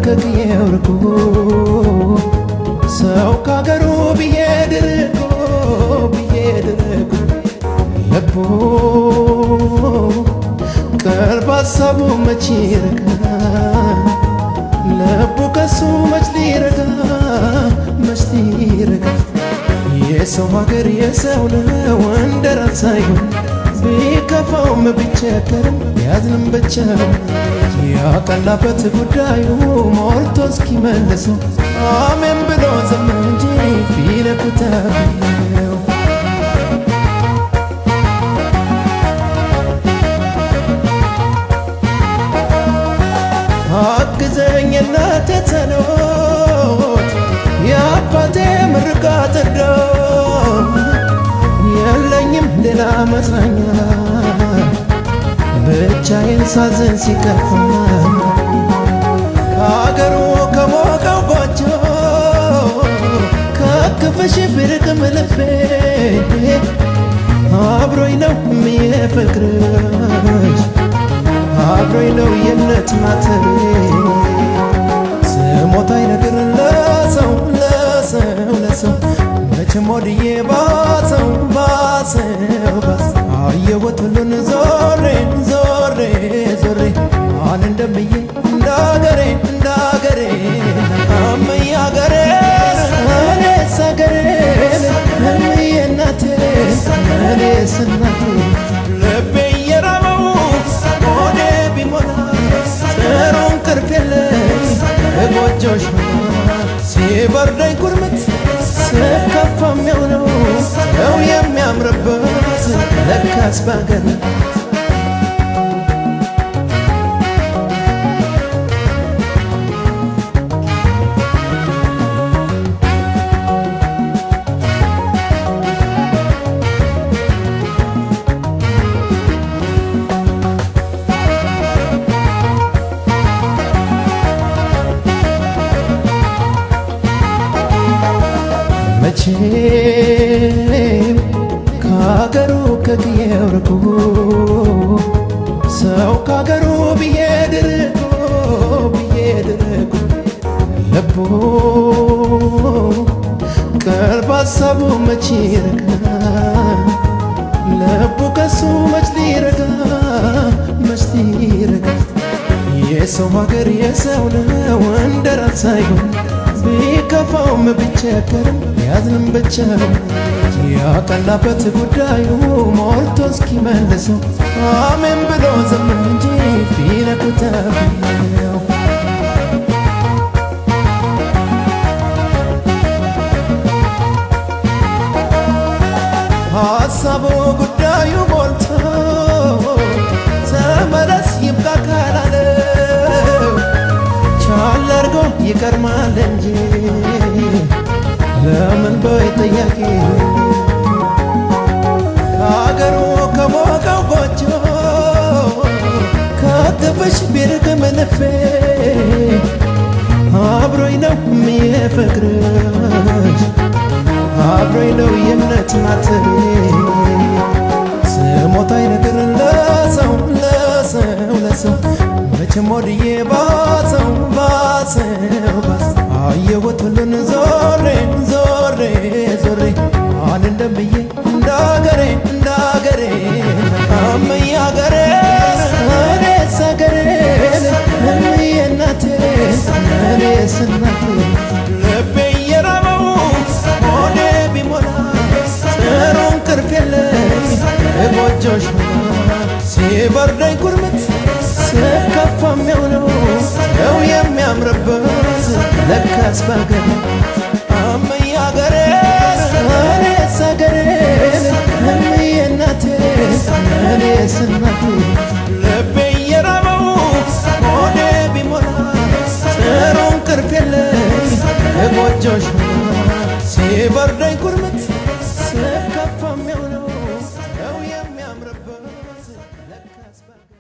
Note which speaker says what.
Speaker 1: ከቅየው ርቆ ሰው ካገሩ ቢሄድ ርቆ ልቡ ቀልብ ሀሳቡ መች ይረጋ ልቡ ከሱ መች ሊረጋ የሰው ሀገር የሰው ነው እንደራስ አይሆን ቢከፋውም ቢቸገርም ያዝንም ብቻው ያቀላበት ጉዳዩ ሞልቶ እስኪመልሰው አሜን ብሎ ዝም እንጂ ቢለኩት አብየው አግዘኝ እናቴ ጸሎት የአባቴ ምርቃት የለኝም ሌላ መጽናኛ ብቻዬን ሳዝን ሲከፋ ከአገሩ ከሞቀው ጎጆ ከክፍሽ ብርቅም ልቤ አብሮኝ ነው የሚፈቅርሽ አብሮኝ ነው የእምነት ማተቤ ስሞት አይነግር ለሰው መቼም ወድዬ ባሰው አየሁት ሁሉን ዞሬ አን እንደምዬ እንዳገሬ እምዬ አገሬን እኔስ አገሬን እምዬ እናቴ እኔስ እናቴ ልቤ እየራበው ሆዴ ቢሞላ ጥሩ እንቅልፍ የለኝ ጎጆሽ ሲበርደኝ ኩርምት ስከፋ የሚሆነው ሰው የሚያምርበት ለካስ ባገር መቼም ካገሩ ከቅየው ርቆ ሰው ካገሩ ቢሄድ ርቆ ልቡ ቀልብ ሀሳቡ መች ይረጋ ልቡ ከሱ መች ሊረጋ የሰው ሀገር የሰው ነው እንደራስ አይሆን ቢከፋውም ቢቸገርም ያዝንም ብቻው ያቀላበት ጉዳዩ ሞልቶ እስኪመልሰው አሜን ብሎ ዝም እንጂ ቢለኩት አብየው ሀሳቡ ጉዳዩ ሞልቶ ተመለስ ይብቃ ካላለው ቻል አድርጎ ይቀርማል እንጂ ለምን በጥያቄ ከአገሩ ከሞቀው ጎጆ ከክፍሽ ቢርቅም ልቤ አብሮኝ ነው የሚፈቅርሽ አብሮኝ ነው የእምነት ማተቤ ስሞት አይነግር ለሰው መቼም ወድዬ ባሰው አየሁት ሁሉን ዞሬ አን እንደምዬ እንዳገሬ እምዬ አገሬን እኔስ አገሬን እምዬ እናቴ እኔስ እናቴ ልቤ እየራበው ሆዴ ቢሞላ ጥሩ እንቅልፍ የለኝ ጎጆሽ ሲበርደኝ ኩርምት ስከፋ የሚሆነው ሰው የሚያምርበት ለካስ ባገር እምዬ አገሬን እኔስ አገሬን እምዬ እናቴ እኔስ እናቴ ልቤ እየራበው ሆዴ ቢሞላ ጥሩ እንቅልፍ የለኝ ጎጆሽ ሲበርደኝ ኩርምት ስከፋ የሚሆነው ሰው የሚያምርበት ለካስ ባገር